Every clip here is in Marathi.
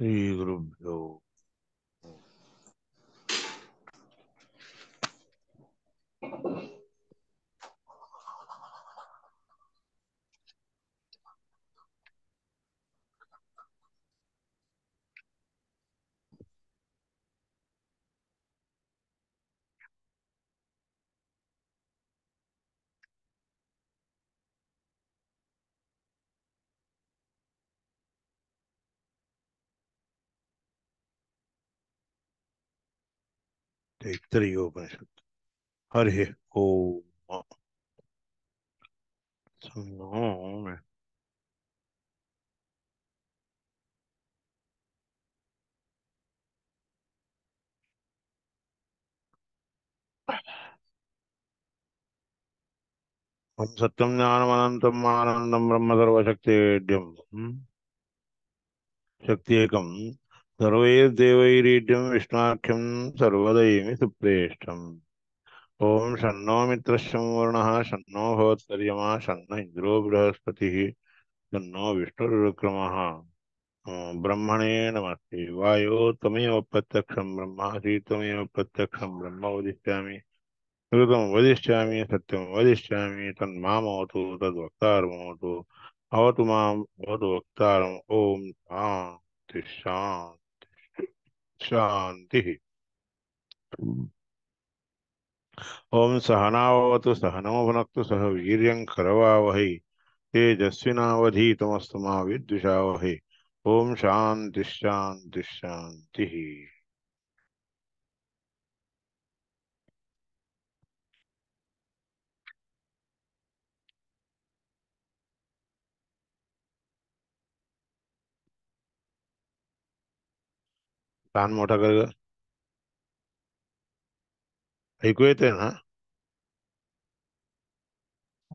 श्रीगुरुभ्यो। तैत्तिरीयोपनिषत्। हरि ओम। सुनो। हम सत्यम ज्ञानमनंतम आनंदम ब्रह्म सर्वशक्तिवेद्यम शक्तिएकं सर्वैर्देवैरीड्यं विष्णुवाख्यं सर्वदैव सुप्रेष्ठम्। ओम शन्नो मित्रश्चं वरुणः शन्नो भवत्पर्यमा शन्न इंद्रो बृहस्पतिः शन्नो विष्णुरुक्रमः। ब्रह्मणे नमस्ते वायो त्वमेव प्रत्यक्षं ब्रह्मासि त्वमेव प्रत्यक्षं ब्रह्म वदिष्यामि ऋतं वदिष्यामि सत्यं वदिष्यामि तन्मामवतु तद्वक्तारमवतु अवतु मां भवतु वक्तारम्। ओम शांति शांति शांति। ओम सहनावतु सहनौ भुनक्तु सह वीर्यं करवावहै तेजस्विनावधीतमस्तु मा विद्विषावहै। ओम शांति शांति शांति। कान मोठा कर ग. ऐकू येते ना?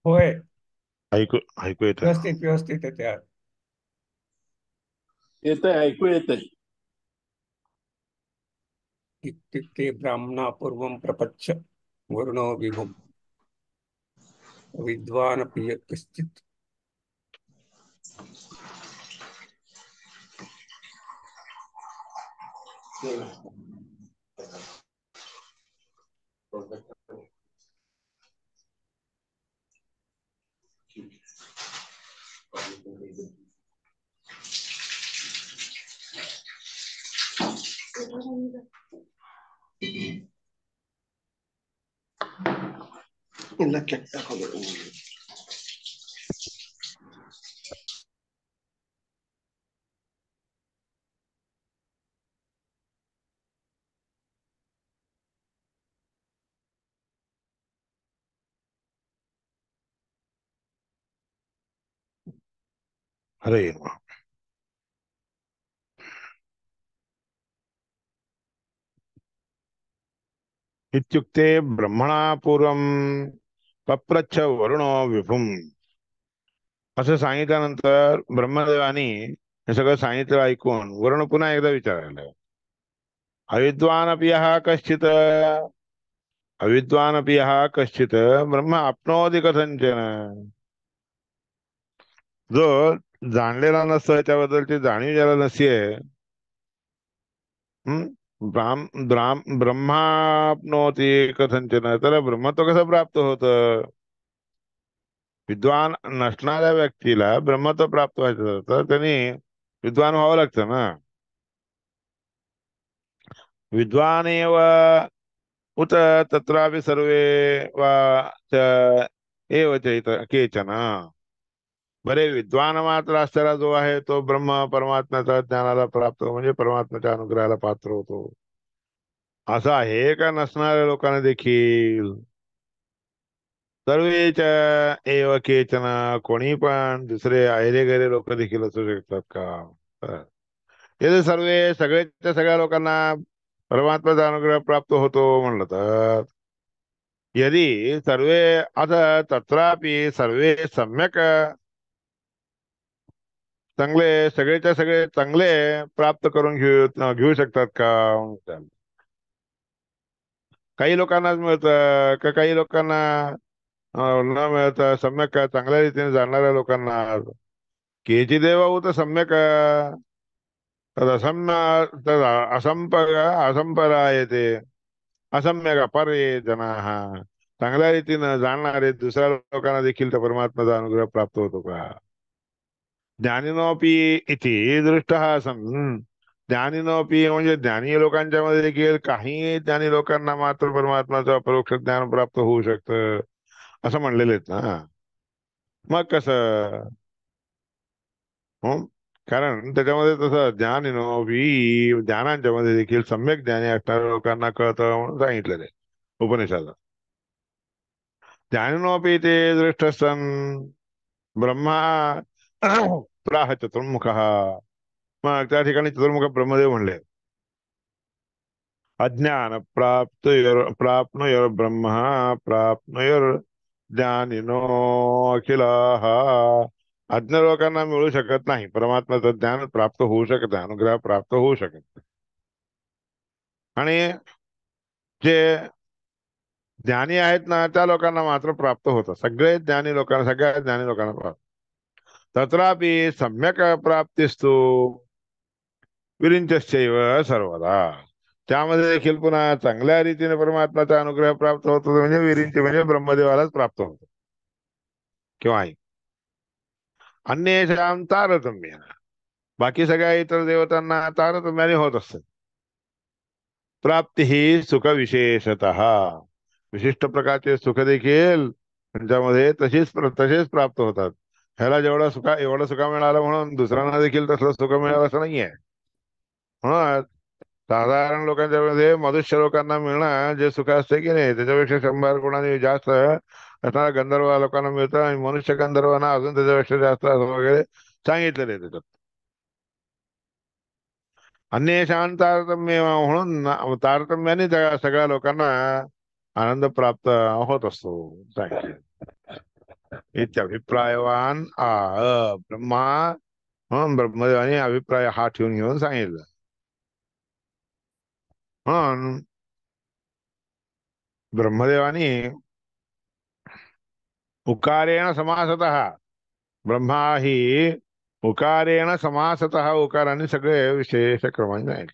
होय. ऐकू ऐकू येते ना? व्यवस्थित व्यवस्थित आहे त्या. येतंय, ऐकू येतंय. इत्युक्ते ब्राह्मणा पूर्वं प्रपच्य वर्णो विभुम् विद्वानपि यः कश्चित् ಇಲ್ಲ ಕೆಟ್ಟ ಹೋಗೋದು. हरे नमः। इत्युक्ते ब्रह्मणा पूर्वं पप्रच्छ वरुणो विभुम् असं सांगितल्यानंतर ब्रह्मदेवानी हे सगळं सांगितलं ऐकून वरुण पुन्हा एकदा विचारायला अविद्वानपि यः कश्चित् अविद्वानपि यः कश्चित् ब्रह्म आपनोति कथंचन. जो जाणलेला नसतोय त्याबद्दलची जाणीव ज्याला नसते ब्रह्माप्नोति कथंचन त्याला ब्रह्मत्व कसं प्राप्त होतं. विद्वान नसणाऱ्या व्यक्तीला ब्रह्मत्व प्राप्त व्हायचं तर त्यांनी विद्वान व्हावं लागतं ना. विद्वान एव उत तत्रापि सर्वे वा च एव चैत केचन. बरे विद्वान मात्र असलेला जो आहे तो ब्रह्म परमात्म्याच्या ज्ञानाला प्राप्त म्हणजे परमात्म्याच्या अनुग्रहाला पात्र होतो. असं आहे का नसणाऱ्या लोकांना देखील? सर्वेच एव केचन कोणी पण दुसरे आयरे गैरे लोक देखील असू शकतात का? हे सर्वे सगळ्याच्या सगळ्या लोकांना परमात्म्याचा अनुग्रह प्राप्त होतो म्हणलं तर यदि सर्वे अथ तत्रापि सर्वे सम्यक चांगले सगळेच्या सगळे चांगले प्राप्त करून घेऊ शकतात का? काही लोकांनाच मिळतं का काही लोकांना न मिळतं सम्यक चांगल्या रीतीने जाणणाऱ्या लोकांना केचिदेव उत सम्यक तदसम्य तद असंपरायते असम्यक अपरे जनाः चांगल्या रीतीनं जाणणारे दुसऱ्या लोकांना देखील त्या परमात्म्याचा अनुग्रह प्राप्त होतो का? ज्ञानिनोपि इति दृष्टः सन् ज्ञानिनोपि म्हणजे ज्ञानी लोकांच्या मध्ये देखील काही ज्ञानी लोकांना मात्र परमात्म्याचं अपरोक्ष ज्ञान प्राप्त होऊ शकतं असं म्हणलेले आहेत ना. मग कसं? हं? कारण त्याच्यामध्ये तसं ज्ञानिनोपि ज्ञानांच्या मध्ये देखील सम्यक ज्ञानी असणाऱ्या लोकांना कळतं म्हणून सांगितलेलं आहे उपनिषदात. ज्ञानिनोपि ते दृष्ट सन् ब्रह्मा प्राह चतुर्मुख. मग त्या ठिकाणी चतुर्मुख ब्रह्मदेव म्हणले अज्ञान प्राप्नुयर ब्रह्म प्राप्नुयर ज्ञानिनो अखिलाः. अज्ञ लोकांना मिळू शकत नाही परमात्म्याचं ज्ञान प्राप्त होऊ शकत नाही अनुग्रह प्राप्त होऊ शकत नाही. आणि जे ज्ञानी आहेत ना त्या लोकांना मात्र प्राप्त होतं सगळे ज्ञानी लोकांना सगळ्या ज्ञानी लोकांना प्राप्त. तत्रापि सम्यक प्राप्तिस्तु विरिंचश्चैव सर्वदा. त्यामध्ये देखील पुन्हा चांगल्या रीतीने परमात्म्याचा अनुग्रह प्राप्त होतो म्हणजे विरिंच म्हणजे ब्रह्मदेवालाच प्राप्त होतो किंवा आहे. अन्येषां तारतम्य बाकी सगळ्या इतर देवतांना तारतम्याने होत असते. प्राप्ती ही सुख विशेषतः विशिष्ट प्रकारचे सुख देखील त्यांच्यामध्ये तसेच प्राप्त होतात. ह्याला एवढं सुख मिळालं म्हणून दुसऱ्यांना देखील तसलं सुख मिळालं असं नाहीये. म्हणून साधारण लोकांच्या मध्ये मनुष्य लोकांना मिळणं जे सुख असते की नाही त्याच्यापेक्षा 100 गुणांनी जास्त असणारा गंधर्व लोकांना मिळतं आणि मनुष्य गंधर्वांना अजून त्याच्यापेक्षा जास्त असं वगैरे सांगितलेलं आहे त्याच्यात. अन्येषां तारतम्य म्हणून तारतम्याने सगळ्या लोकांना आनंद प्राप्त होत असतो इत्यभिप्रायवान ब्रह्मा. म्हणून ब्रह्मदेवाने अभिप्राय हा ठेवून घेऊन सांगितलं. म्हणून ब्रह्मदेवानी उकारेण समासतः ब्रह्मा ही उकारेण समासतः उकाराने सगळे विशेष क्रमाने सांगितले.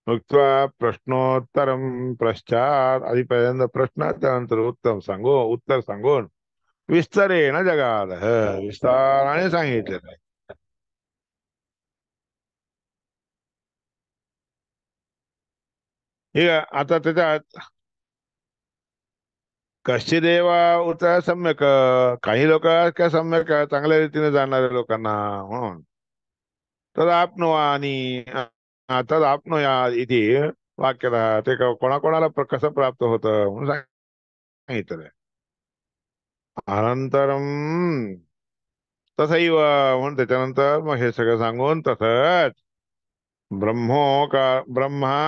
उक्त्वा प्रश्नोत्तरम पश्चात आधीपर्यंत प्रश्न त्यानंतर उत्तर सांगून विस्तरेण जगाद विस्ताराने सांगितलेलं आहे. हे आता त्याच्यात कश्चिदेव उत सम्यक काही लोक काय सम्यक चांगल्या रीतीने जाणाऱ्या लोकांना म्हणून तदाप्नुवानी तदाप्नुया इति वाक्यतः ते कोणाकोणाला कसं प्राप्त होतं म्हणून सांगितलं. अनंतरम तसैव म्हणून त्याच्यानंतर मग हे सगळं सांगून तसंच ब्रह्मा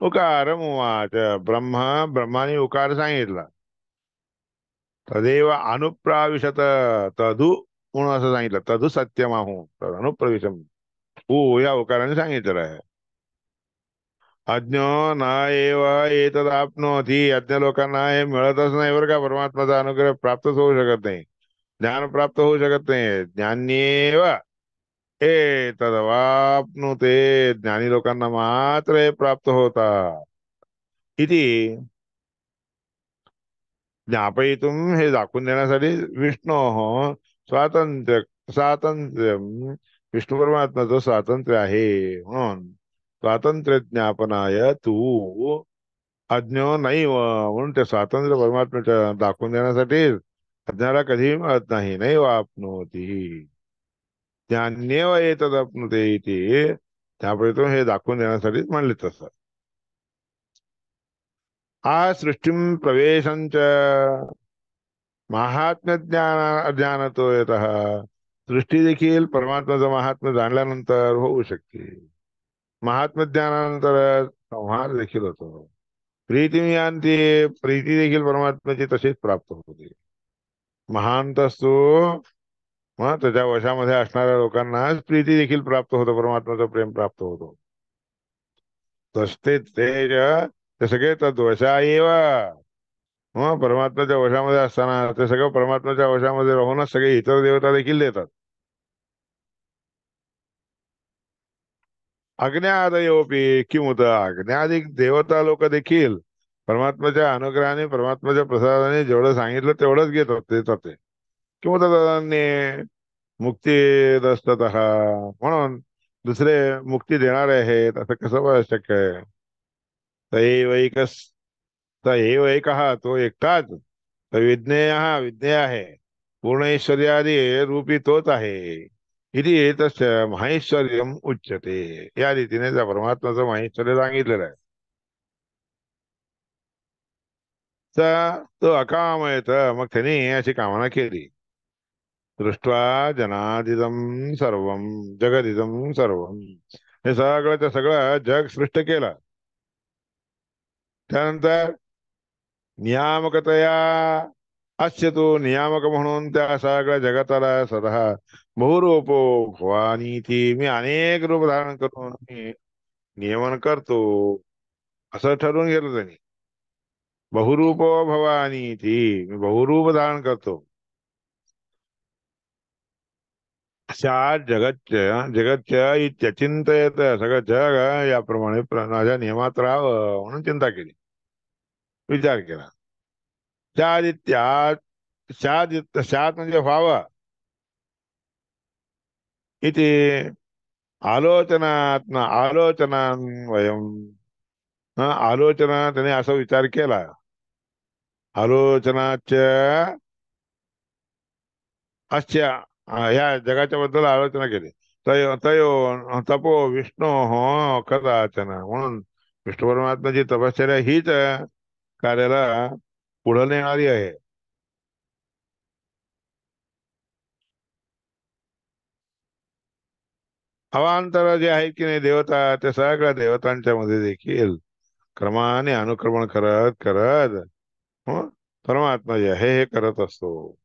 उकारम उवाच ब्रह्माने उकार सांगितला. तदेव अनुप्राविशत तदु म्हणून असं सांगितलं तदु सत्यमाहू तद अनुप्रविशम या उकाराने सांगितलेलं आहे. अज्ञो न एव एतदाप्नोति अज्ञ लोकांना हे मिळतच नाही बरं का. परमात्माचा अनुग्रह प्राप्तच होऊ शकत नाही ज्ञान प्राप्त होऊ शकत नाही. ज्ञानेव एतदवाप्नुते ज्ञानी लोकांना मात्र हे प्राप्त होता इति ज्ञापयितुम हे दाखवून देण्यासाठी विष्णू स्वातंत्र्य स्वातंत्र्य विष्णू परमात्म्याचं स्वातंत्र्य आहे म्हणून स्वातंत्र्य ज्ञापनाय तू अज्ञो नैव म्हणून ते स्वातंत्र्य परमात्म्याच्या दाखवून देण्यासाठी अज्ञाला कधीही मिळत नाही वापनोती ज्ञानेव एतदप्नुते इति त्यापैकी हे दाखवून देण्यासाठीच म्हणले तसं. सृष्टिं प्रवेशंच महात्म्य ज्ञानतो येतः सृष्टी देखील परमात्म्याचं महात्म्य जाणल्यानंतर होऊ शकते. महात्म्य ज्ञानानंतर संहार देखील होतो. प्रीती आणते प्रीती देखील परमात्म्याची तशीच प्राप्त होते. महानतस्तू मग त्याच्या वशामध्ये असणाऱ्या लोकांनाच प्रीती देखील प्राप्त होतं परमात्म्याचं प्रेम प्राप्त होतो. तसे ते सगळे तद्वशा येव मग परमात्म्याच्या वशामध्ये असताना ते सगळं परमात्म्याच्या वशामध्ये राहूनच सगळे इतर देवता देखील देतात. अज्ञादयोपी किमुत, अज्ञाधिक देवता लोक देखील परमात्म्याच्या अनुग्रहाने परमात्म्याच्या प्रसादाने जेवढं सांगितलं तेवढंच घेतात देतात ते किमुत मुक्ती म्हणून दुसरे मुक्ती देणारे आहेत असं कसं शक्य आहे. दैवैकस स एव एकः, तो एकटाच. विज्ञेय विज्ञेय आहे, पूर्ण ऐश्वर्यादी रूपी तोच आहे. इति तस्य माहेश्वर्यम उच्यते. या रीतीने त्या परमात्म्याचं माहेश्वर्य सांगितलेलं आहे. तो अकामयत, मग त्यांनी अशी कामना केली. दृष्ट्वा जनादिदं सर्वं जगदिदं सर्वं, हे सगळं सगळं जग सृष्ट केलं. त्यानंतर नियामकतया अस्य, तो नियामक म्हणून त्या सगळ्या जगताला स्वतः बहुरूपो भवानीती, मी अनेक रूप धारण करून मी नियमन करतो असं ठरवून गेलं त्यांनी. बहुरूपो भवानीती, मी बहुरूप धारण करतो. अशा जगतच्या इत्यचिंतयत, सगळं जग याप्रमाणे माझ्या नियमात राहावं म्हणून चिंता केली, विचार केला. त्यात शात म्हणजे व्हावं. इथे आलोचना वयम, आलोचना त्याने असा विचार केला. आलोचनाच अस्या, या जगाच्या बद्दल आलोचना केली. तयो तपो विष्णू हो कदाचन, म्हणून विष्णू परमात्म्याची तपश्चर्या हीच कार्याला पुढे नेणारी आहे. अवांतर जे आहेत की नाही देवता, त्या सगळ्या देवतांच्या मध्ये देखील क्रमाने अनुक्रमण करत करत हं, परमात्मा जे आहे हे करत असतो.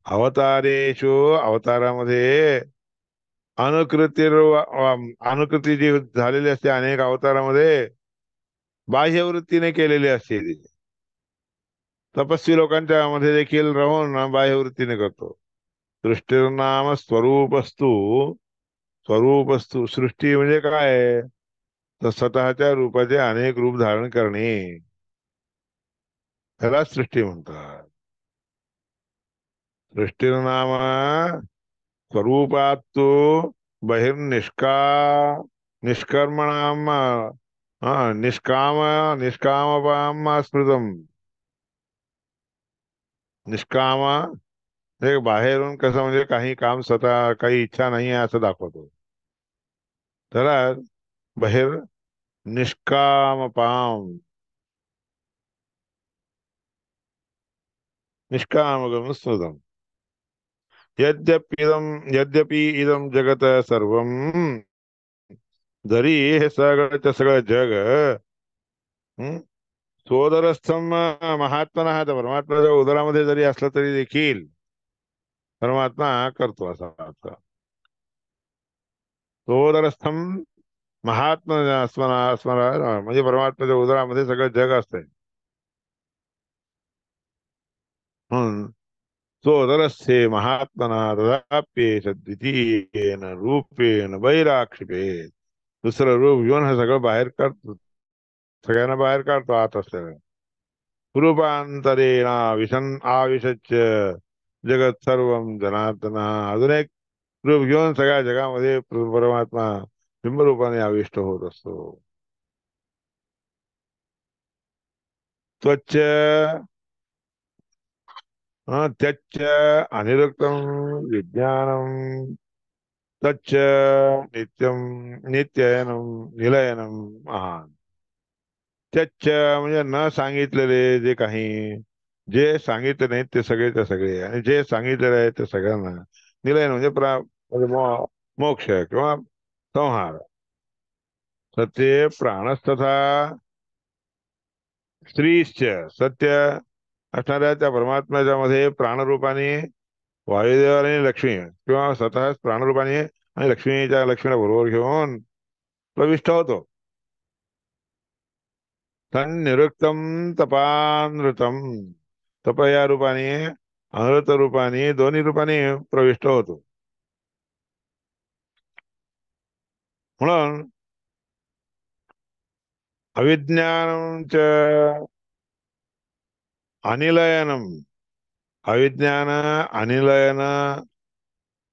अवतारेषु, अवतारामध्ये अनुकृती जी झालेली असते अनेक अवतारामध्ये, बाह्यवृत्तीने केलेली असते ती. तपस्वी लोकांच्या मध्ये देखील राहून बाह्यवृत्तीने करतो. सृष्टीर्नाम स्वरूपस्तु, सृष्टी म्हणजे काय, तर स्वतःच्या रूपाचे अनेक रूप धारण करणे, त्याला सृष्टी म्हणतात. सृष्टीर्नाम स्वरूपात्तु निष्कर्मणाम, निष्काम स्मृतम. निष्काम म्हणजे बाहेरून कसं, म्हणजे काही काम स्वतः काही इच्छा नाही आहे असं दाखवतो, त्याला बाहेर निष्कामपाम, निष्कामगम स्मृतम. यद्यपि इदम जगत सर्वम, जरी हे सगळं जग हं, सोदरस्थम महात्मना, परमात्म्याच्या उदरामध्ये जरी असलं तरी देखील परमात्मा करतो असा अर्थ. सोदरस्थम महात्मा स्मरा म्हणजे परमात्म्याच्या उदरामध्ये सगळं जग असतंय. म्हणून सोदरस्थे महात्मना तदाप्येष द्वितीयेन रूपेण वैराक्षिपेत, दुसरं रूप घेऊन हे सगळं बाहेर काढतो, सगळ्यांना बाहेर काढतो आत असलेलं. रूपांतरेण आविशच्च जगत सर्वम जनार्दन, अजून एक रूप घेऊन सगळ्या जगामध्ये परमात्मा बिंबरूपाने आविष्ट होत असतो. त्वच्च त्यच्च अनिरुक्तम विज्ञानम, तच्च नित्यम नित्ययनम निलयनम महान. त्यच्च म्हणजे न सांगितलेले जे काही, जे सांगितले नाहीत ते सगळे, आणि जे सांगितलेले आहे ते सगळ्यांना. निलयन म्हणजे म्हणजे मोक्ष किंवा संहार. सत्य प्राणस्तथा स्त्रीश्च, सत्य असणाऱ्या त्या परमात्म्याच्या मध्ये प्राणरूपाने वायुदेव आणि लक्ष्मी, किंवा स्वतःच प्राणरूपाने आणि लक्ष्मीला बरोबर घेऊन प्रविष्ट होतो. तन्निरुक्तम तपानृतम, तप या रूपाने अनृत रूपाने दोन्ही रूपाने प्रविष्ट होतो. म्हणून अविज्ञानम च अनिलयनम, अविज्ञान अनिलयन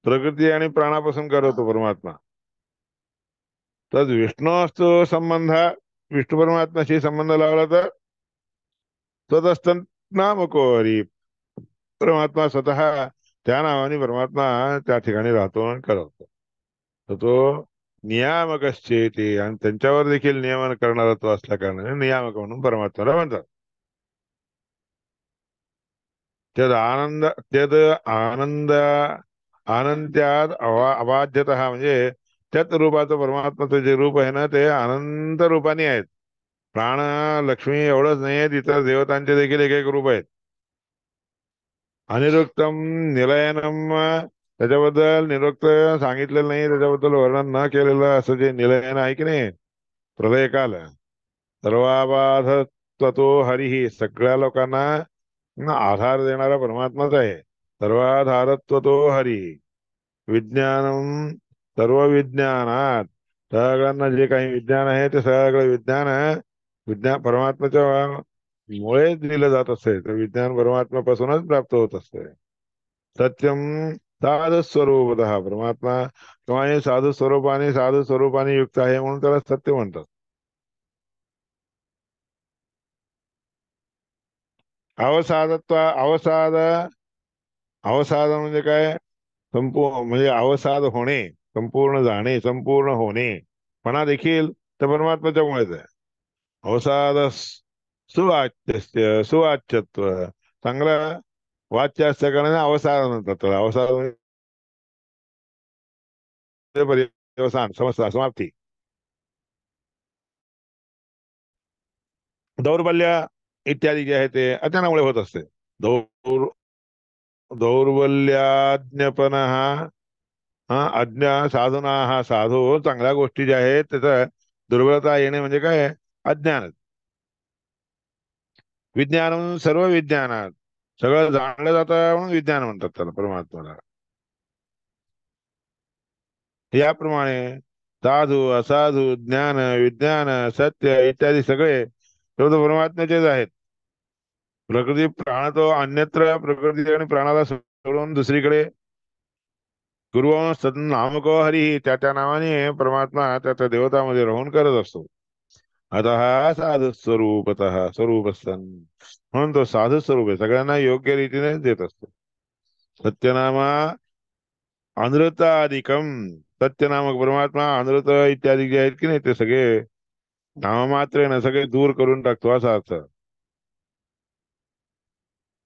प्रकृती आणि प्राणापासून करतो परमात्मा. तर विष्णू संबंध, विष्णू परमात्म्याशी संबंध लावला तर स्वतःच नामको हरी, परमात्मा स्वतः त्या नावाने परमात्मा त्या ठिकाणी राहतो आणि करवतो. तर तो नियामकश्चेती, आणि त्यांच्यावर देखील नियमन करणारा तो असल्या कारणाने नियामक म्हणून परमात्म्याला म्हणतात. त्यद आनंद, त्यद आनंद आनंत्यात अबाध्यत, म्हणजे त्यात रूपाचं परमात्माचं जे रूप आहे ना ते अनंत रूपाने आहेत. प्राण लक्ष्मी एवढंच नाही आहेत, इतर देवतांचे देखील एक एक रूप आहेत. अनिरुक्तम निलयनम, त्याच्याबद्दल निरुक्त सांगितलेलं नाही, त्याच्याबद्दल वर्णन न केलेलं असं जे निलयन आहे की नाही, प्रलयकाल सर्वाबाध ततो हरिही, सगळ्या लोकांना आधार देणारा परमात्माच आहे. सर्वाधारत्व तो हरी. विज्ञानम सर्व विज्ञानात, सगळ्यांना जे काही विज्ञान आहे ते सगळं विज्ञान विज्ञान परमात्म्याच्या मुळेच दिलं जात असते. तर विज्ञान परमात्म्यापासूनच प्राप्त होत असते. सत्यम साधु स्वरूपतः, परमात्मा किंवा हे साधू स्वरूपाने युक्त आहे म्हणून त्याला सत्य म्हणतात. अवसादत्व, अवसाद म्हणजे काय? संपूर्ण म्हणजे अवसाद होणे, संपूर्ण जाणे, संपूर्ण होणे. पणा देखील त्या परमात्म्याच्यामुळेच आहे. अवसाद सुवाच्य, सुवाच्यत्व, चांगलं वाच्य असल्या कारणाने अवसाद म्हणतात त्याला. अवसाद म्हणजे पर्यवसान, समजता, समाप्ती. दौर्बल्य इत्यादी जे आहे ते अचानामुळे होत असते. दौर दौर्बल्याज्ञपन हा अज्ञा साधना, हा साधू चांगल्या गोष्टी ज्या आहेत त्याचा दुर्बलता येणे म्हणजे काय? अज्ञान. विज्ञान म्हणून सर्व विज्ञानात, सगळं जाणलं जातं म्हणून विज्ञान म्हणतात त्याला, परमात्म्याला. याप्रमाणे साधू असाधू ज्ञान विज्ञान सत्य इत्यादी सगळे शब्द परमात्म्याचेच आहेत. प्रकृती प्राण तो अन्यत्र, प्रकृती आणि प्राणाला सोडून दुसरीकडे गुरुवंश नामको हरी, त्या त्या नावाने परमात्मा त्या त्या देवतामध्ये राहून करत असतो. आता हा साधू स्वरूपतः स्वरूप सन, म्हणून तो साधू स्वरूप आहे, सगळ्यांना योग्य रीतीने देत असतो. सत्यनामा अनृताधिकम, सत्यनामक परमात्मा अनृत इत्यादी जे आहेत की नाही ते सगळे नाममात्र ना सगळे दूर करून टाकतो असा अर्थ.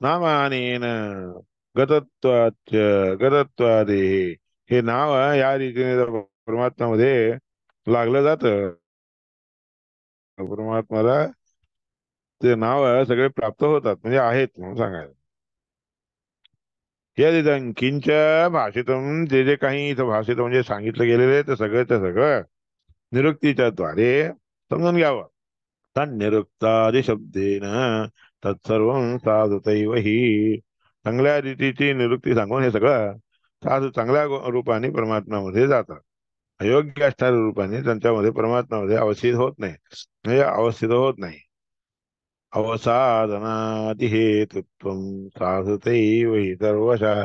नामानेन गतत्वाच गतत्वादे, हे नाव या रीतीने जर परमात्म्यामध्ये लागलं जातं, परमात्म्याला ते नाव सगळे प्राप्त होतात, म्हणजे आहेत म्हणून सांगायचं. यदिदं किंच भाषितम, जे जे काही इथं भाषित म्हणजे सांगितलं गेलेलं आहे ते सगळं निरुक्तीच्या द्वारे समजून घ्यावं. तन्निरुक्तादि शब्देन तत्सर्व साधुतैव ही, चांगल्या रीतीची निरुक्ती सांगून हे सगळं साधू चांगल्या रूपाने परमात्म्यामध्ये जातात. अयोग्य असणाऱ्या रूपाने त्यांच्यामध्ये परमात्म्यामध्ये अवस्थित होत नाही, म्हणजे अवस्थित होत नाही. अवसाधनादि हेतुत्व साधुतैव हि सर्वशः,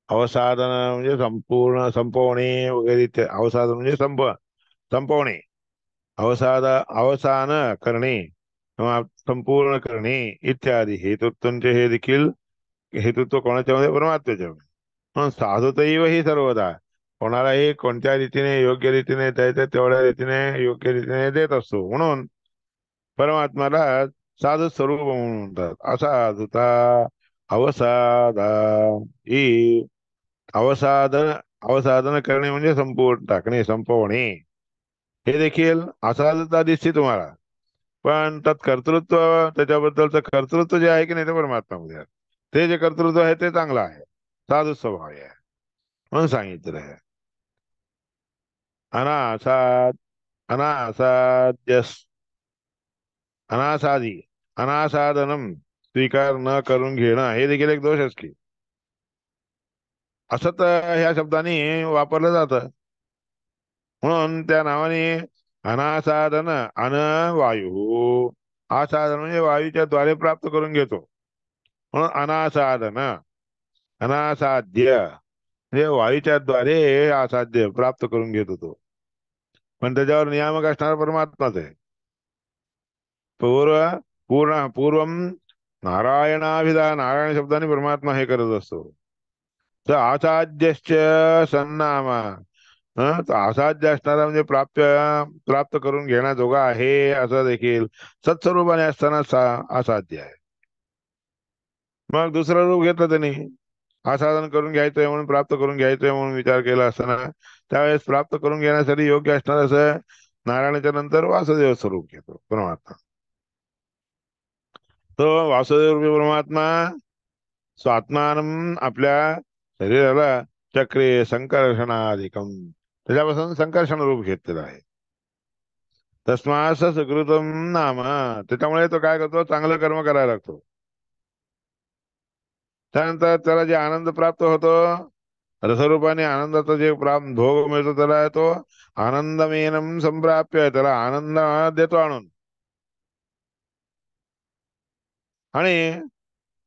अवसाधन म्हणजे संपूर्ण संपवणे वगैरे, अवसाधन म्हणजे संपवणे, अवसान करणे किंवा संपूर्ण करणे इत्यादी हेतुत्वांचे हे देखील हेतुत्व कोणाच्या मध्ये? परमात्म्याच्या मध्ये. म्हणून साधुतैव ही सर्वदा, कोणालाही कोणत्या रीतीने योग्य रीतीने द्यायचं तेवढ्या रीतीने योग्य रीतीने देत असतो. म्हणून परमात्म्याला साधू स्वरूप म्हणून म्हणतात. असाधुता अवसादा ही, अवसाधन अवसाधन करणे म्हणजे संपूर्ण टाकणे, संपवणे. हे देखील असाधुता दिसते तुम्हाला, पण त्यात कर्तृत्व, त्याच्याबद्दलचं कर्तृत्व जे आहे की नाही ते परमात्म्यामध्ये आहे. ते जे कर्तृत्व आहे ते चांगलं आहे, साधू स्वभाव आहे म्हणून सांगितलं आहे. अनासाद अनासाद्यस अनासादी, अनासाधनम स्वीकार न करून घेणं हे देखील एक दोषच की. असं तर ह्या शब्दाने वापरलं जातं. म्हणून त्या नावाने अनासाधन अन वायू, आसाधन म्हणजे वायूच्या द्वारे प्राप्त करून घेतो, म्हणून अनासाधन, अनासाध्य म्हणजे वायूच्या द्वारे असाध्य प्राप्त करून घेत होतो. पण त्याच्यावर नियामक असणारा परमात्माच आहे. पूर्व पूर्वम नारायणाभिधा, नारायण शब्दाने परमात्मा हे करत असतो. तर असाध्यश्च सन्नामा, तर असाध्य असणारा म्हणजे प्राप्त करून घेण्याजोगा आहे असं देखील सत्स्वरूपाने असताना असाध्य आहे. मग दुसरं रूप घेतलं त्यांनी, आसाधन करून घ्यायचंय म्हणून, प्राप्त करून घ्यायचंय म्हणून विचार केला असताना त्यावेळेस प्राप्त करून घेण्यासाठी योग्य असणार असं नारायणाच्या नंतर वासुदेव स्वरूप घेतो परमात्मा. तो वासुदेव रूपी परमात्मा स्वात्मान आपल्या शरीराला चक्रे संकर्षणाधिकम, त्याच्यापासून संकर्षण रूप घेतलेलं आहे. तस्मास सुकृतम नाम, त्याच्यामुळे तो काय करतो, चांगलं कर्म करायला लागतो. त्यानंतर त्याला जे आनंद प्राप्त होतो, रसरूपाने आनंदाचा जे भोग मिळतो, त्याला तो आनंदमेनम संप्राप्य, त्याला आनंद देतो आणून. आणि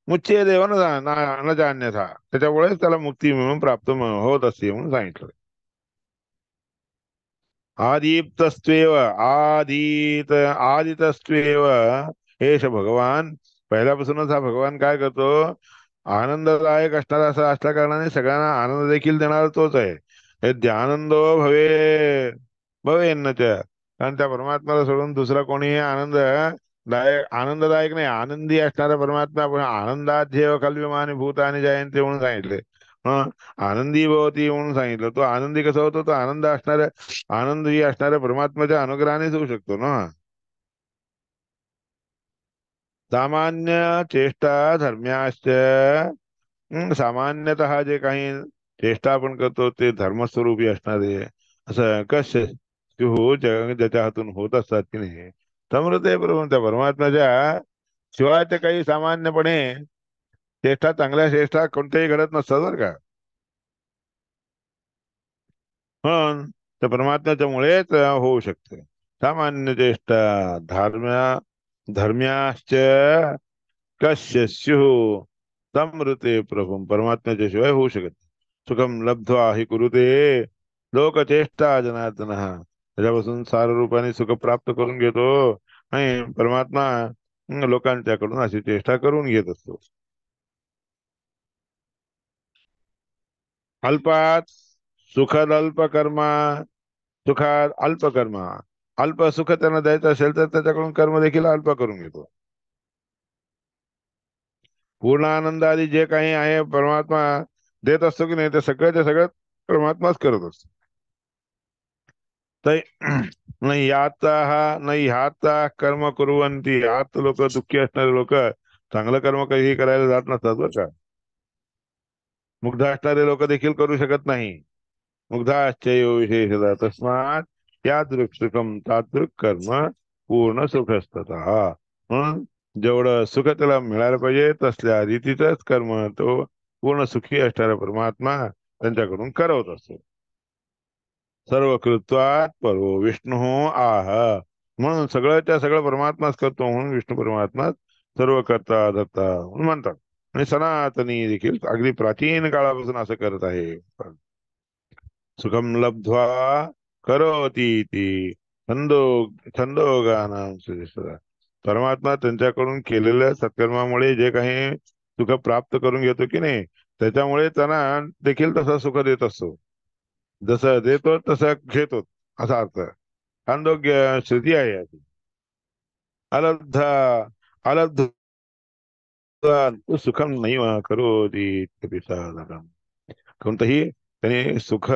मुच्चे देव न जाण्याचा, त्याच्यामुळेच त्याला मुक्ती मिळून प्राप्त होत असते म्हणून सांगितलं. आदीप्तस्त्वेव, आदितस्त्वेव एष भगवान, पहिल्यापासूनच हा भगवान काय करतो, आनंददायक असणारा असा असल्या कारणाने सगळ्यांना आनंद देखील देणारा तोच आहे. हे ध्यानंदो भवेन्न त्या, कारण त्या परमात्म्याला सोडून दुसरा कोणीही आनंददायक नाही, आनंदी असणारा परमात्मा आपण आनंदात जेव कल्पमानी भूतानी जयंती म्हणून सांगितले. आनंदी भवती म्हणून सांगितलं. तो आनंदी कसा होतो, तो आनंदी असणाऱ्या परमात्म्याच्या अनुग्रहानेच होऊ शकतो ना. सामान्य चेष्टा धर्म्याश्च, सामान्यतः जे काही चेष्टा आपण करतो ते धर्मस्वरूपी असणारे, असं कश्य हो ज्याच्या हातून होत असतात की नाही, समृद्ध त्या परमात्म्याच्या शिवाय ते काही सामान्यपणे चेष्टा, चांगल्या चेष्टा कोणत्याही घडत नसतात बरं का. पण त्या परमात्म्याच्या मुळेच होऊ शकते. सामान्य चेष्टा धर्म्याश्च कस्य स्युः समृते प्रभू, परमात्म्याच्या शिवाय होऊ शकत नाही. सुखम लब्ध्वा हि कुरुते लोकचेष्टा जनार्दन, त्याच्यापासून सार रूपाने सुख प्राप्त करून घेतो आणि परमात्मा लोकांच्याकडून अशी चेष्टा करून घेत असतो. अल्पात सुखद अल्प कर्मा, सुखात अल्प कर्म, अल्प सुख त्यांना द्यायचं असेल तर त्याच्याकडून कर्म देखील अल्प करून घेतो. पूर्ण आनंद आधी जे काही आहे परमात्मा देत असतो की नाही, ते सगळ्याच्या सगळ्यात परमात्माच करत असतो. नाही ह्यात कर्म कुर्वन्ति, ह्यात लोक दुःखी असणारे लोक चांगलं कर्म काही करायला जात नसतात बरं का. मुग्ध असणारे लोक देखील करू शकत नाही. मुग्धाश्चयो विशेषतः तस्मात यादृक् सुखम तादृक् कर्म पूर्ण सुख असतात. म्हणून जेवढं सुख त्याला मिळायला पाहिजे तसल्या रीतीचंच कर्म तो पूर्ण सुखी असणारा परमात्मा त्यांच्याकडून करवत असतो. सर्व कृत्वात परो विष्णू आह, म्हणून सगळ्याच्या सगळं परमात्माच करतो म्हणून विष्णू परमात्मा सर्व करता धरता म्हणून म्हणतात. आणि सनातनी देखील अगदी प्राचीन काळापासून असं करत आहे. सुखम लब्ध्वा करोती ती छंदोगानां सुरेश्वरा, परमात्मा त्यांच्याकडून केलेल्या सत्कर्मामुळे जे काही सुख प्राप्त करून घेतो की नाही, त्याच्यामुळे त्यांना देखील तसा सुख देत असतो. जसं देतो तसं घेतो असा अर्थ. छांदोग्य श्रुती आहे याची. अलब्ध अलब्ध सुखम नाही करोती साधकम, कोणतंही त्याने सुख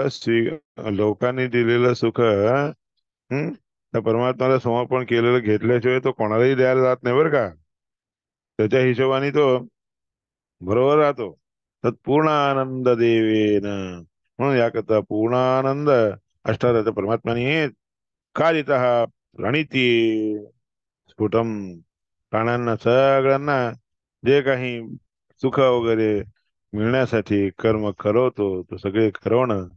लोकांनी दिलेलं सुख त्या परमात्म्याला समर्पण केलेलं घेतल्याशिवाय तो कोणालाही द्यायला जात नाही बरं का. त्याच्या हिशोबाने तो बरोबर राहतो. तत्पूर्ण आनंद देवेन, म्हणून याकरता पूर्णानंद असणारा परमात्म्याने कारित प्रणिती स्फुटम, प्राण्यांना सगळ्यांना जे काही सुख वगैरे मिळण्यासाठी कर्म करवतो तो सगळे करवणं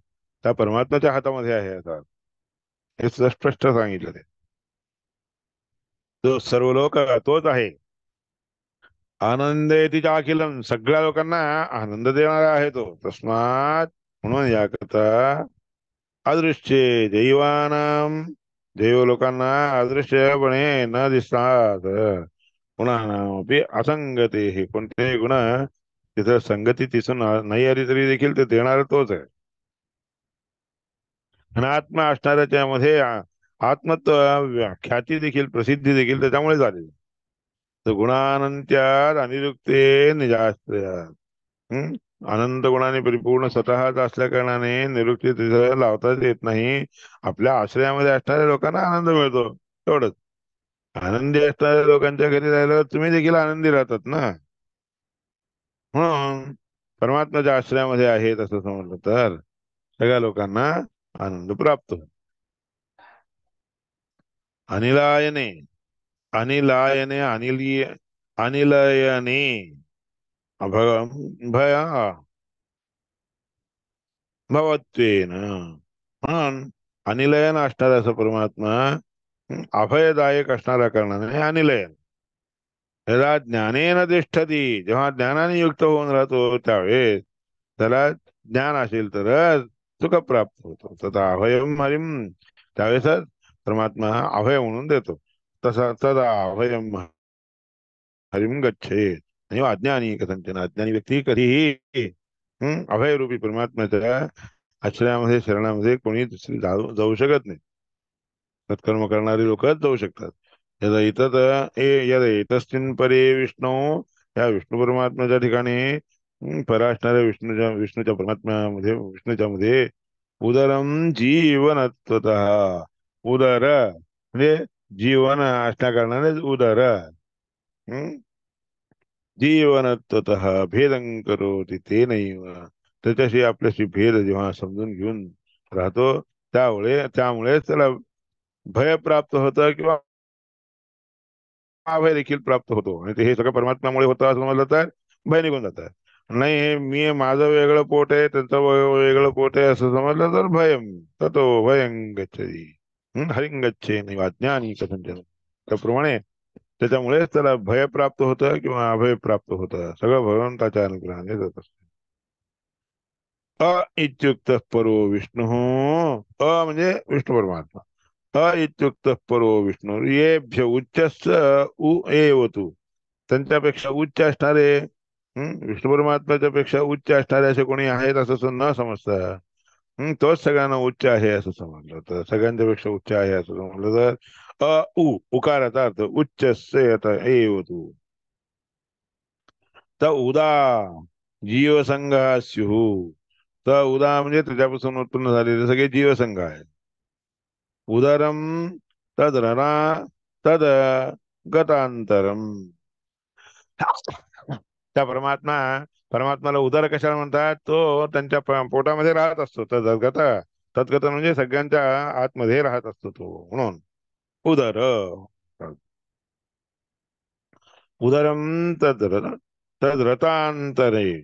त्या परमात्म्याच्या हातामध्ये आहे आता. हे स्पष्ट सांगितलं ते. तो सर्व लोक तोच आहे. आनंद तिच्या अखिलम, सगळ्या लोकांना आनंद देणारा आहे तो. तस्मात, म्हणून याकरता अदृश्य दैवानाम, देव लोकांना अदृश्यपणे न दिसतात. गुणानामपि असंगती, हे कोणतेही गुण तिथं संगती दिसून नाही आली तरी देखील ते देणार तोच आहे. आणि आत्मा असणाऱ्याच्या मध्ये आत्मत्व, ख्याती देखील, प्रसिद्धी देखील त्याच्यामुळे झाली. तर गुणानंत्यात अनिरुक्ते निजाश्रयात. अनंत गुणाने परिपूर्ण स्वतःच असल्या कारणाने निरुक्ती तिथं लावताच येत नाही. आपल्या आश्रयामध्ये असणाऱ्या लोकांना आनंद मिळतो, एवढंच. आनंदी असणाऱ्या लोकांच्या घरी राहिल्यावर तुम्ही देखील आनंदी राहतात ना. म्हणून परमात्म्याच्या आश्रयामध्ये आहे असं समजलं तर सगळ्या लोकांना आनंद प्राप्त होतो. अनिलायने, अनिलायने, अनिलयने, भय भवत्वेन, म्हणून अनिलयन असणारा असं परमात्मा अभयदायक असणाऱ्या कारणाने अनिलयन. यदा ज्ञानेन तिष्ठती, जेव्हा ज्ञानाने युक्त होऊन राहतो त्यावेळेस त्याला ज्ञान असेल तरच सुख प्राप्त होतो. तथा अभयम हरिम, त्यावेळेसच परमात्मा अभय म्हणून देतो. तसा तदा अभयम हरिम गच्छेत. आणि अज्ञानी कथंचन, अज्ञानी व्यक्ती कधीही अभयरूपी परमात्म्याच्या आश्रयामध्ये, शरणामध्ये कोणी दुसरी जाऊ शकत नाही. सत्कर्म करणारी लोकच जाऊ शकतात. यदा इतत यदा इतस्मिन् परे विष्णू, या विष्णू परमात्म्याच्या ठिकाणी पर असणाऱ्या विष्णूच्या परमात्म्यामध्ये, विष्णूच्या मध्ये उदरम जीवनत्वतः, उदर म्हणजे जीवन असल्या कारणाने उदर, हम्म जीवनत्वतः भेदं करोति तेनैव, त्याच्याशी आपल्याशी भेद जेव्हा समजून घेऊन राहतो त्यामुळेच त्याला भय प्राप्त होतं किंवा अभय देखील प्राप्त होतो. आणि ते हे सगळं परमात्म्यामुळे होतं असं समजलं तर भय निघून जातं. नाही, हे मी माझं वेगळं पोट आहे, त्यांचं वेगळं पोट आहे असं समजलं तर भयम ततो भयं गच्छति हरिं गच्छेन अज्ञानी कथंचन. त्याप्रमाणे त्याच्यामुळेच त्याला भय प्राप्त होतं किंवा अभय प्राप्त होतं. सगळं भगवंताच्या अनुग्रहाने जात असतं. अ इत्युक्त परो विष्णू, म्हणजे विष्णू परमात्मा. इत्युक्त परो विष्णू येभ्य उच्चस्स उ एव तू, त्यांच्यापेक्षा उच्च असणारे, विष्णू परमात्म्याच्या पेक्षा उच्च असणारे असे कोणी आहेत असं न समजता तोच सगळ्यांना उच्च आहे असं समजलं तर, सगळ्यांच्या पेक्षा उच्च आहे असं समजलं तर उकाराचा अर्थ उच्च एव तू. तर उदा जीवसंघ स्यु, तर उदा म्हणजे त्याच्यापासून उत्पन्न झालेले सगळे जीवसंघ आहेत. उदरम तद रणा तद गतांतरम, त्या परमात्म्याला उदर कशाला म्हणतात, तो त्यांच्या पोटामध्ये राहत असतो. तद्गत, तद्गत म्हणजे सगळ्यांच्या आतमध्ये राहत असतो तो, म्हणून उदर. उदरम तद्रतांतरे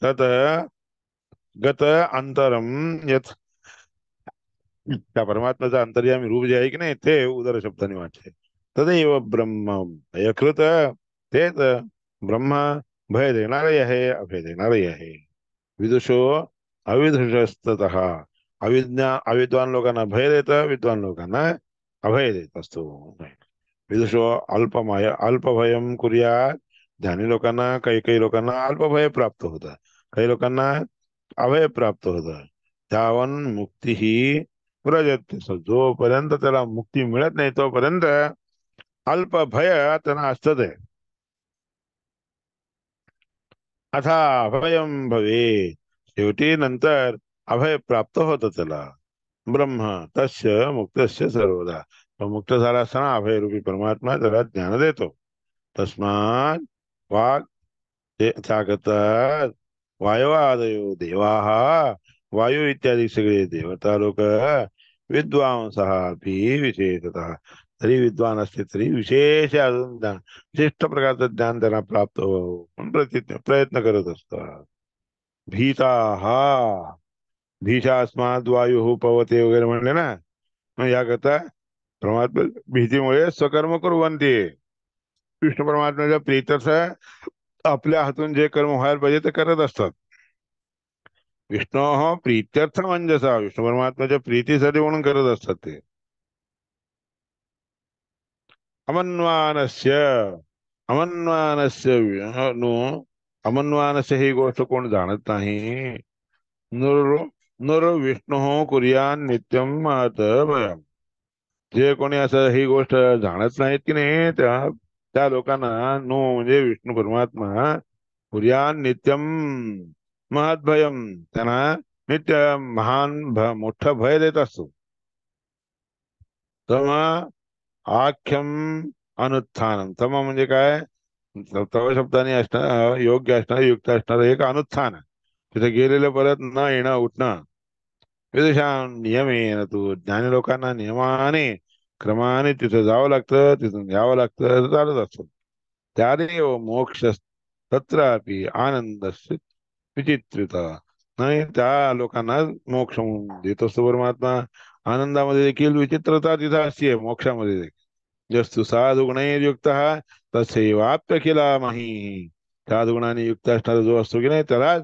तत गत अंतरम यथ, त्या परमात्म्याचं अंतर्यामी रूप जे आहे की नाही ते उदर शब्दाने वाटते. तदैव ब्रह्म भयकृत, तेच ब्रह्म भय देणारे आहे, अभय देणारे आहे. विदुषो अविदुषस्तत, अविद्वान लोकांना भय देत, विद्वान लोकांना अभय देत असतो. विदुषो अल्पमय अल्पभयम कुर्यात, ध्यानी लोकांना, काही काही लोकांना अल्पभय प्राप्त होतं, काही लोकांना अभय प्राप्त होतं. त्यावन मुक्ती ही व्रजत, जोपर्यंत त्याला मुक्ती मिळत नाही तोपर्यंत अल्प भय त्यांना असतच आहे. अथा अभयम भवे, शेवटी नंतर अभय प्राप्त होतं त्याला. ब्रह्म तस्य मुक्तस्य सर्वदा, तो मुक्त झाला असताना अभय रूपी परमात्मा त्याला ज्ञान देतो. तस्मात वाग त्याकरता वायवादयो देवाः, वायू इत्यादी सगळे देवता लोक, विद्वांसः अपि विशेषतः, तरी विद्वान असते तरी विशेष अजून ज्ञान, विशिष्ट प्रकारचं ज्ञान त्यांना प्राप्त म्हणून प्रयत्न करत असतात. भीता, भीषास्माद वायू पवते वगैरे म्हणले ना, मग याकरता परमात्मा भीतीमुळे स्वकर्म कुर्वन्ति. कृष्ण परमात्म्याच्या प्रीत्यर्थ आपल्या हातून जे कर्म व्हायला पाहिजे ते करत असतात. विष्णू प्रीत्यर्थ मंजसा, विष्णू परमात्म्याच्या प्रीतीसाठी म्हणून करत असतात ते. अमन्वानस्य, अमन्वानस्य नु अमन्वानस्य ही गोष्ट कोण जाणत नाही. नुर नुर विष्णू कुर्यान नित्यम महत भयम. जे कोणी असं ही गोष्ट जाणत नाहीत की नाही, त्या त्या लोकांना नो म्हणजे विष्णू परमात्मा कुर्यान नित्यम महत भयम, त्यांना नित्य महान मोठं भय देत असतो. तम आख्यम अनुत्थानम. तम म्हणजे काय? तव शब्दाने असणार योग्य असणार युक्त असणार एक अनुत्थान. तिथे गेलेलं परत न येणं उठणं. विदुषां नियमेन तू, ज्ञानी लोकांना नियमाने क्रमाने तिथं जावं लागतं, तिथून यावं लागतं, असं चालत असतं. त्यादेव मोक्ष तत्रापि आनंद विचित्रिता. नाही, त्या लोकांना मोक्ष म्हणून देत असतो परमात्मा. आनंदामध्ये देखील विचित्रता तिथं असते, मोक्षामध्ये देखील. जस्तु साधुगुणैर्युक्त तथैवाप्यखिला मही. साधुगुणाने युक्त असणारा जो असतो की नाही, त्याला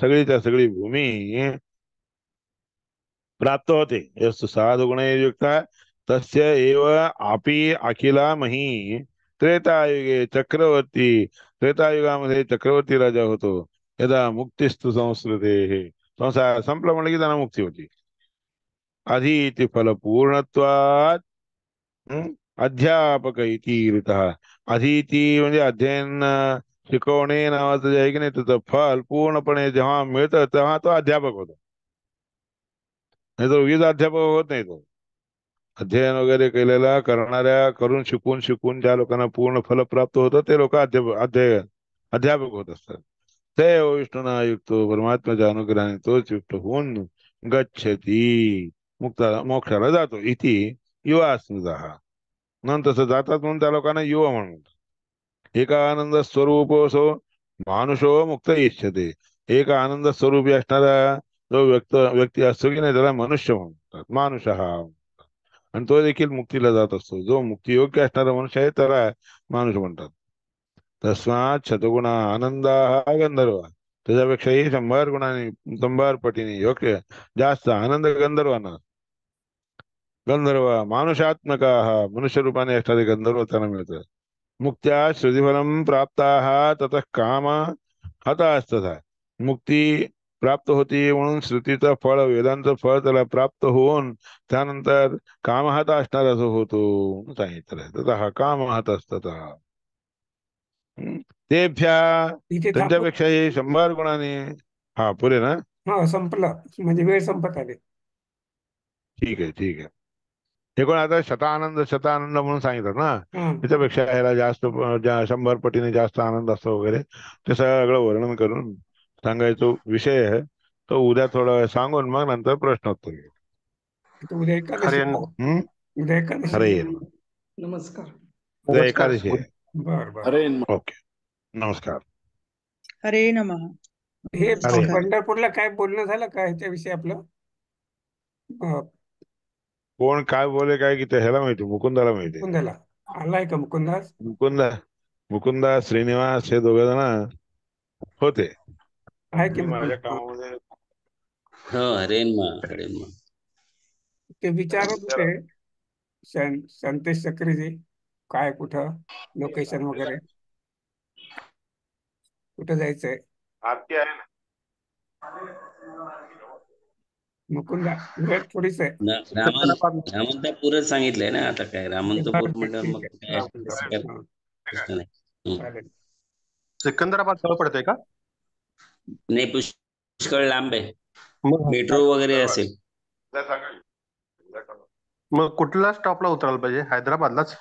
सगळीच्या सगळी भूमी प्राप्त होते. यस्तु साधुगुणैर्युक्त तस्य एव आपी अखिला मही. त्रेतायुगे चक्रवर्ती, त्रेतायुगामध्ये चक्रवर्ती राजा होतो. यदा मुक्तिस्तु संस्कृते, संसार संपला म्हणलं की त्यांना मुक्ती होती. अधीति फल पूर्णत्वात अध्यापक इति ऋतः. अधीती म्हणजे अध्ययन शिकवणे नावाचं जे आहे की नाही, त्याचं फल पूर्णपणे जेव्हा मिळतं तेव्हा तो अध्यापक होतो. नाही तो उगीच अध्यापक होत नाही. तो अध्ययन वगैरे केलेला करणाऱ्या, करून शिकून शिकून ज्या लोकांना पूर्ण फल प्राप्त होतं ते लोक अध्यापक होत असतात. ते विष्णूना युक्त, परमात्म्याच्या अनुग्रहाने तोच युक्त होऊन गच्छती, मोक्षाला जातो. इति युवा स्मृता. म्हणून तसं जातात म्हणून त्या लोकांना युवा म्हणून. एका आनंद स्वरूपोसो मानुषो मुक्त इच्छते. एक आनंद स्वरूपी असणारा जो व्यक्ती असतो की नाही, त्याला मनुष्य म्हणतात, मानुष हा. आणि तो देखील मुक्तीला जात असतो. जो मुक्तियोग्य असणारा मनुष्य आहे त्याला माणूस म्हणतात. तस्मात शतगुणा आनंदा हा गंधर्व. त्याच्यापेक्षाही 100 गुणांनी 100 पटीने योग्य जास्त आनंद गंधर्वांना. गंधर्व मानुषात्मका, हा मनुष्य रूपाने असणारे गंधर्व त्यांना मिळतं. मुक्त्या श्रुतिफलम प्राप्ता ततः काम हता असतथा. मुक्ती प्राप्त होती म्हणून श्रुतीचं फळ, वेदांचं फळ त्याला प्राप्त होऊन त्यानंतर कामहता असणारा जो होतो सांगितलं. तथा हा कामहत असतात. तेभ्या इथे थांबू. त्यांच्यापेक्षाही 100 गुणाने. हा पुरे ना? हा, संपलं म्हणजे वेळ संपत आले. ठीक आहे, ठीक आहे. हे कोण आता शतानंद म्हणून सांगितलं ना, हा, त्याच्यापेक्षा याला जास्त 100 पटीने जास्त आनंद असतो वगैरे, ते सगळं वर्णन करून सांगायचो विषय आहे. तो उद्या थोडा वेळ सांगून मग नंतर प्रश्नोत्तर घेऊ. तर उद्या एकादशी. हरे हम्म. उद्या एकादशी. हरे नमस्कार. उद्या एकादशी आहे. बर बर. हरे ओके, नमस्कार. हरे नमः. हे हरे पंढरपूरला काय बोलणं झालं का ह्याच्याविषयी आपलं? कोण काय बोले काय की ते ह्याला माहिती, मुकुंदाला माहिती. मुकुंदाला आलाय का मुकुंदास? मुकुंदा श्रीनिवास हे दोघे जण होते. आहे की मी माझ्या मुकुंद? कामामध्ये हो, हरेन ते विचारत होते संतेश चक्रीजी, काय कुठं लोकेशन वगैरे कुठं जायचंय? आरती आहे ना. मुकुंदा वेळ थोडीच आहे. रामंतापूरच सांगितलंय ना. आता काय रामंतपूर म्हणल्यावर ठीक मग आहे. काय तसं काय हा, प्रश्न नाही. चालेल. सिकंदराबाद जवळ पडतंय का? नाही, पुष्कळ लांब आहे. मग मेट्रो वगैरे असेल. उद्या सकाळी. मग कुठल्या स्टॉपला उतरायला पाहिजे? हैदराबादलाच?